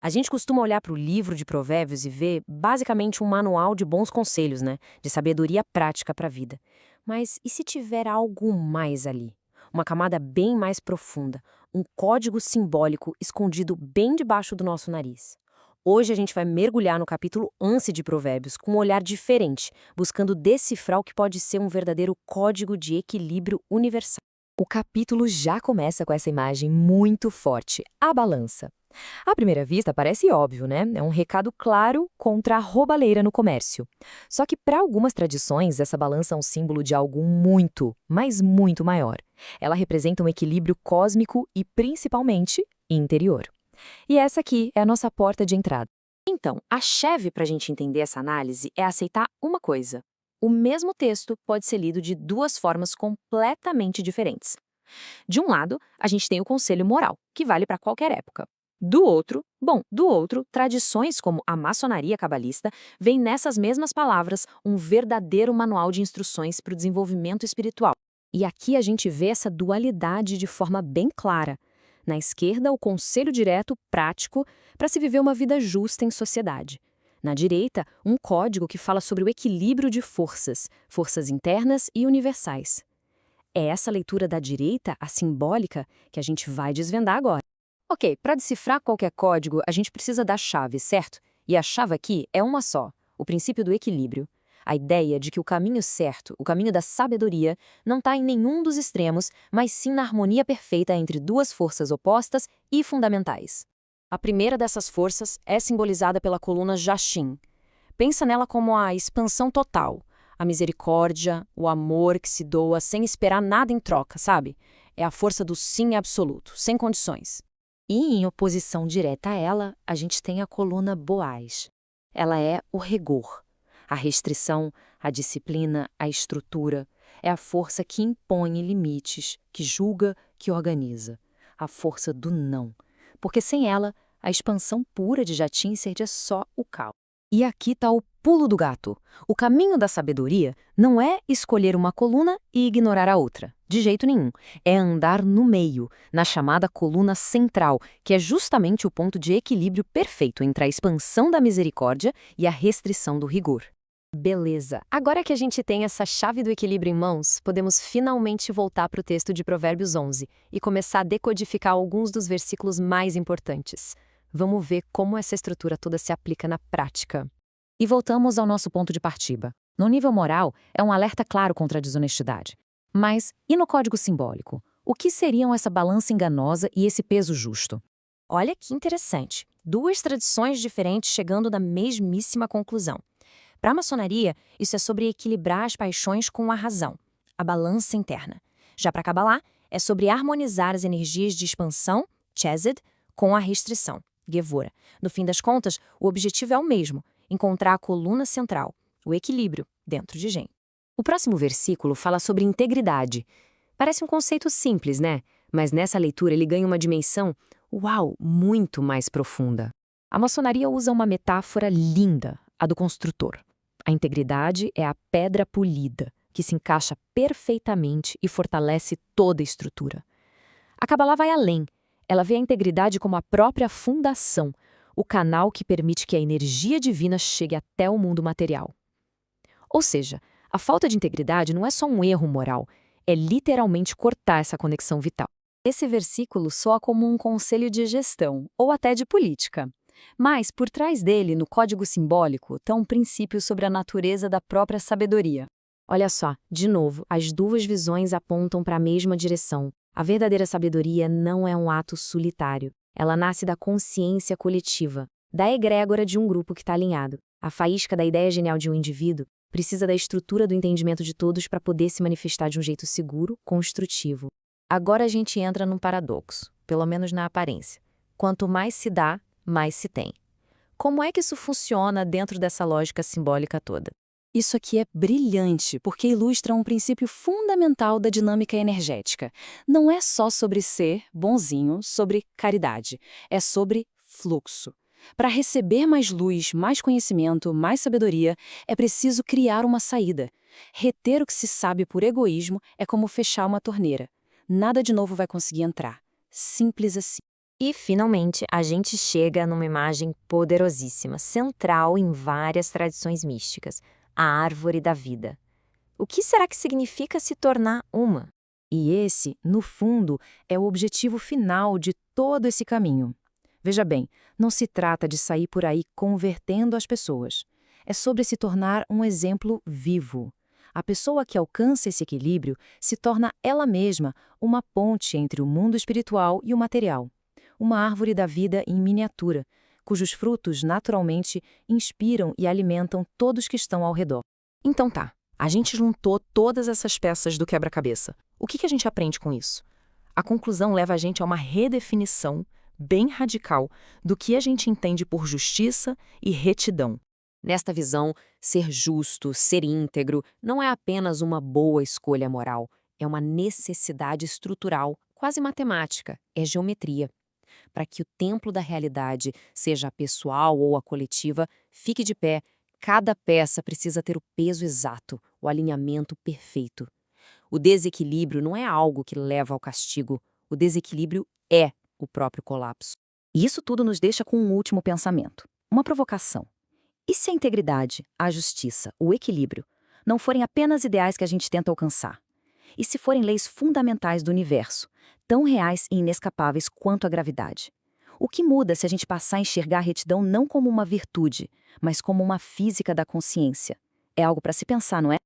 A gente costuma olhar para o livro de Provérbios e ver basicamente um manual de bons conselhos, né? De sabedoria prática para a vida. Mas e se tiver algo mais ali? Uma camada bem mais profunda, um código simbólico escondido bem debaixo do nosso nariz. Hoje a gente vai mergulhar no capítulo 11 de Provérbios com um olhar diferente, buscando decifrar o que pode ser um verdadeiro código de equilíbrio universal. O capítulo já começa com essa imagem muito forte, a balança. À primeira vista, parece óbvio, né? É um recado claro contra a roubalheira no comércio. Só que, para algumas tradições, essa balança é um símbolo de algo muito, mas muito maior. Ela representa um equilíbrio cósmico e, principalmente, interior. E essa aqui é a nossa porta de entrada. Então, a chave para a gente entender essa análise é aceitar uma coisa. O mesmo texto pode ser lido de duas formas completamente diferentes. De um lado, a gente tem o conselho moral, que vale para qualquer época. Do outro, tradições como a maçonaria cabalista veem nessas mesmas palavras um verdadeiro manual de instruções para o desenvolvimento espiritual. E aqui a gente vê essa dualidade de forma bem clara. Na esquerda, o conselho direto, prático, para se viver uma vida justa em sociedade. Na direita, um código que fala sobre o equilíbrio de forças, forças internas e universais. É essa leitura da direita, a simbólica, que a gente vai desvendar agora. Ok, para decifrar qualquer código, a gente precisa da chave, certo? E a chave aqui é uma só, o princípio do equilíbrio. A ideia de que o caminho certo, o caminho da sabedoria, não está em nenhum dos extremos, mas sim na harmonia perfeita entre duas forças opostas e fundamentais. A primeira dessas forças é simbolizada pela coluna Jashin. Pensa nela como a expansão total, a misericórdia, o amor que se doa sem esperar nada em troca, sabe? É a força do sim absoluto, sem condições. E em oposição direta a ela, a gente tem a coluna Boaz. Ela é o rigor, a restrição, a disciplina, a estrutura. É a força que impõe limites, que julga, que organiza. A força do não. Porque sem ela, a expansão pura de Jatin seria só o caos. E aqui está o pulo do gato. O caminho da sabedoria não é escolher uma coluna e ignorar a outra. De jeito nenhum. É andar no meio, na chamada coluna central, que é justamente o ponto de equilíbrio perfeito entre a expansão da misericórdia e a restrição do rigor. Beleza. Agora que a gente tem essa chave do equilíbrio em mãos, podemos finalmente voltar para o texto de Provérbios 11 e começar a decodificar alguns dos versículos mais importantes. Vamos ver como essa estrutura toda se aplica na prática. E voltamos ao nosso ponto de partida. No nível moral, é um alerta claro contra a desonestidade. Mas, e no código simbólico? O que seriam essa balança enganosa e esse peso justo? Olha que interessante. Duas tradições diferentes chegando na mesmíssima conclusão. Para a maçonaria, isso é sobre equilibrar as paixões com a razão, a balança interna. Já para Cabalá, é sobre harmonizar as energias de expansão, chesed, com a restrição, gevura. No fim das contas, o objetivo é o mesmo, encontrar a coluna central, o equilíbrio, dentro de Gem. O próximo versículo fala sobre integridade. Parece um conceito simples, né? Mas nessa leitura ele ganha uma dimensão, muito mais profunda. A maçonaria usa uma metáfora linda, a do construtor. A integridade é a pedra polida, que se encaixa perfeitamente e fortalece toda a estrutura. A Cabalá vai além. Ela vê a integridade como a própria fundação, o canal que permite que a energia divina chegue até o mundo material. Ou seja, a falta de integridade não é só um erro moral, é literalmente cortar essa conexão vital. Esse versículo soa como um conselho de gestão, ou até de política. Mas, por trás dele, no código simbólico, está um princípio sobre a natureza da própria sabedoria. Olha só, de novo, as duas visões apontam para a mesma direção. A verdadeira sabedoria não é um ato solitário. Ela nasce da consciência coletiva, da egrégora de um grupo que está alinhado. A faísca da ideia genial de um indivíduo precisa da estrutura do entendimento de todos para poder se manifestar de um jeito seguro, construtivo. Agora a gente entra num paradoxo, pelo menos na aparência. Quanto mais se dá, mais se tem. Como é que isso funciona dentro dessa lógica simbólica toda? Isso aqui é brilhante, porque ilustra um princípio fundamental da dinâmica energética. Não é só sobre ser bonzinho, sobre caridade. É sobre fluxo. Para receber mais luz, mais conhecimento, mais sabedoria, é preciso criar uma saída. Reter o que se sabe por egoísmo é como fechar uma torneira. Nada de novo vai conseguir entrar. Simples assim. E, finalmente, a gente chega numa imagem poderosíssima, central em várias tradições místicas, a árvore da vida. O que será que significa se tornar uma? E esse, no fundo, é o objetivo final de todo esse caminho. Veja bem, não se trata de sair por aí convertendo as pessoas. É sobre se tornar um exemplo vivo. A pessoa que alcança esse equilíbrio se torna ela mesma uma ponte entre o mundo espiritual e o material. Uma árvore da vida em miniatura, cujos frutos naturalmente inspiram e alimentam todos que estão ao redor. Então tá, a gente juntou todas essas peças do quebra-cabeça. O que a gente aprende com isso? A conclusão leva a gente a uma redefinição bem radical do que a gente entende por justiça e retidão. Nesta visão, ser justo, ser íntegro, não é apenas uma boa escolha moral, é uma necessidade estrutural, quase matemática, é geometria. Para que o templo da realidade, seja a pessoal ou a coletiva, fique de pé, cada peça precisa ter o peso exato, o alinhamento perfeito. O desequilíbrio não é algo que leva ao castigo, o desequilíbrio é o próprio colapso. E isso tudo nos deixa com um último pensamento, uma provocação. E se a integridade, a justiça, o equilíbrio não forem apenas ideais que a gente tenta alcançar? E se forem leis fundamentais do universo, tão reais e inescapáveis quanto a gravidade? O que muda se a gente passar a enxergar a retidão não como uma virtude, mas como uma física da consciência? É algo para se pensar, não é?